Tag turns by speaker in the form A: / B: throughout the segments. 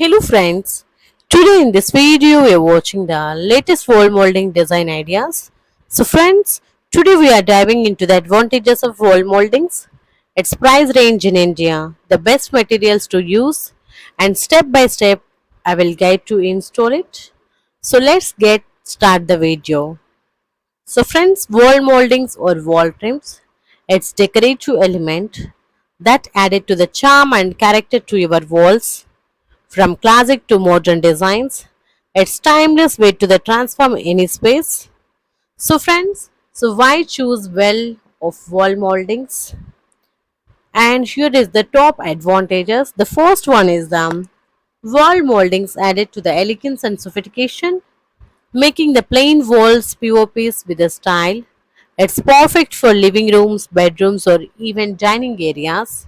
A: Hello friends, today in this video we are watching the latest wall molding design ideas. So friends, today we are diving into the advantages of wall moldings, its price range in India, the best materials to use, and step by step I will guide to install it. So let's get start the video. So friends, wall moldings or wall trims, it's decorative element that added to the charm and character to your walls from classic to modern designs, its timeless way to the transform any space. So friends, so why choose well of wall moldings? And here is the top advantages. The first one is the wall moldings added to the elegance and sophistication, making the plain walls POPs with a style. It's perfect for living rooms, bedrooms, or even dining areas.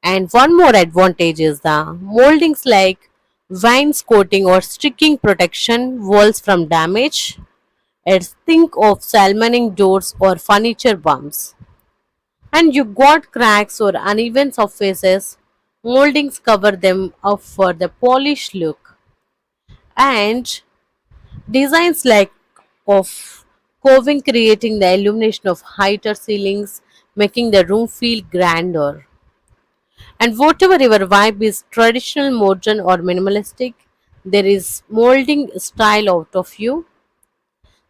A: And one more advantage is the moldings like wainscoting or sticking protection walls from damage. Let's think of salmoning doors or furniture bumps. And you got cracks or uneven surfaces, moldings cover them up for the polished look. And designs like of coving creating the illumination of heighter ceilings, making the room feel grander. And whatever your vibe is traditional, modern, or minimalistic, there is molding style out of you.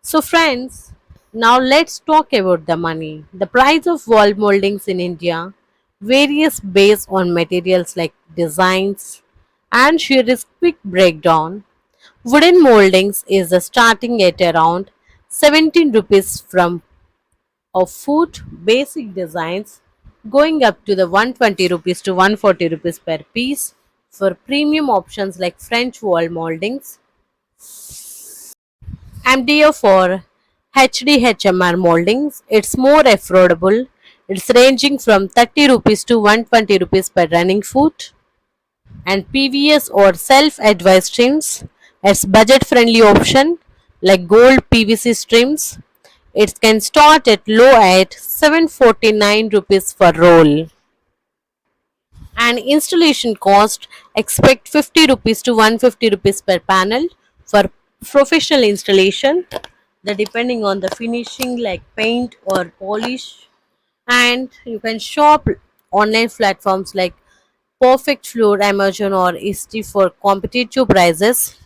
A: So, friends, now let's talk about the money. The price of wall moldings in India varies based on materials like designs, and here is quick breakdown. Wooden moldings is starting at around 17 rupees from of food basic designs going up to the 120 rupees to 140 rupees per piece. For premium options like French wall moldings, MDF or HDHMR moldings, it's more affordable. It's ranging from 30 rupees to 120 rupees per running foot. And PVS or self-advised streams, it's budget-friendly option like gold PVC streams. It can start at low at 749 rupees for roll. And installation cost, expect 50 rupees to 150 rupees per panel for professional installation, the depending on the finishing like paint or polish. And you can shop online platforms like Perfect Floor, Amazon, or Etsy for competitive prices.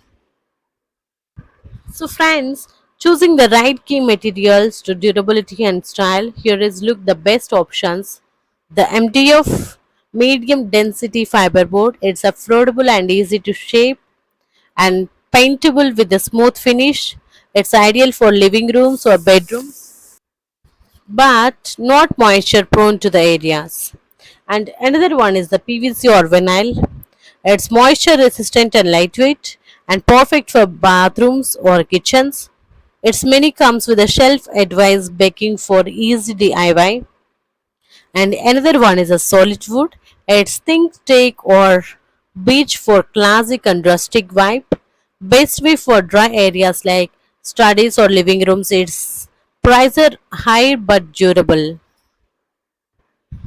A: So friends, choosing the right key materials to durability and style, here is look the best options. The MDF medium density fiberboard, it's affordable and easy to shape and paintable with a smooth finish. It's ideal for living rooms or bedrooms, but not moisture prone to the areas. And another one is the PVC or vinyl. It's moisture resistant and lightweight and perfect for bathrooms or kitchens. Its menu comes with a shelf advice baking for easy DIY. And another one is a solid wood. It's think take or beach for classic and rustic vibe. Best way for dry areas like studies or living rooms. It's pricer high but durable.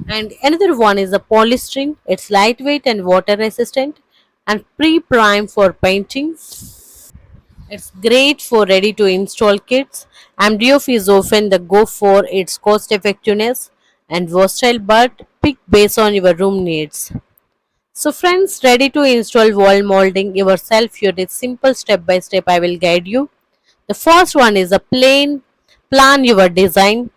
A: And another one is a polystyrene. It's lightweight and water resistant and pre-prime for painting. It's great for ready to install kits. MDF is often the go for its cost effectiveness and versatile but pick based on your room needs. So friends, ready to install wall molding yourself, here is simple step by step I will guide you. The first one is a plan your design,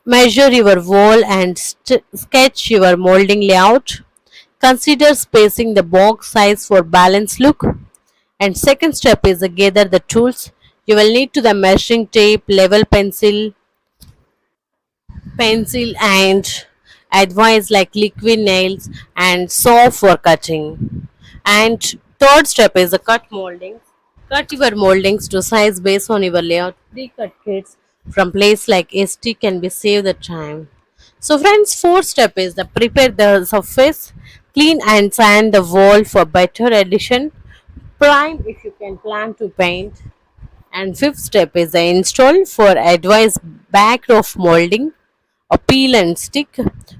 A: measure your wall and sketch your molding layout. Consider spacing the box size for balanced look. And second step is gather the tools. You will need to the measuring tape, level pencil and advice like liquid nails and saw for cutting. And third step is the cut molding. Cut your moldings to size based on your layout. Pre-cut kits from place like ST can be save the time. So friends, fourth step is the prepare the surface. Clean and sand the wall for better addition. Prime if you can plan to paint. And fifth step is the install for advice back of molding. or peel and stick.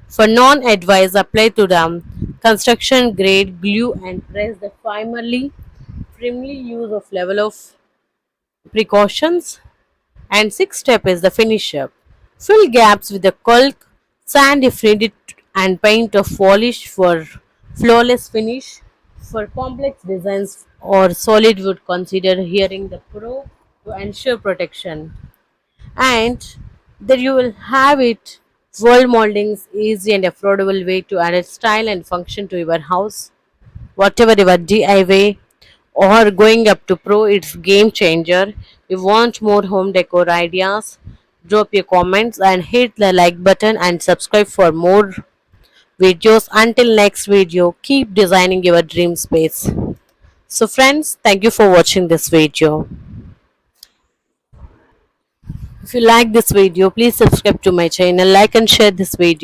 A: For non-advice, apply to the construction grade glue and press the firmly use of level of precautions. And sixth step is the finish up. Fill gaps with the caulk, sand if needed, and paint or polish for flawless finish. For complex designs or solid wood, consider hearing the pro to ensure protection. And there you will have it. World moldings, easy and affordable way to add style and function to your house. Whatever your DIY or going up to pro, it's game changer. You want more home decor ideas? Drop your comments and hit the like button and subscribe for more videos. Until next video, keep designing your dream space. So friends, thank you for watching this video. If you like this video, please subscribe to my channel, like and share this video.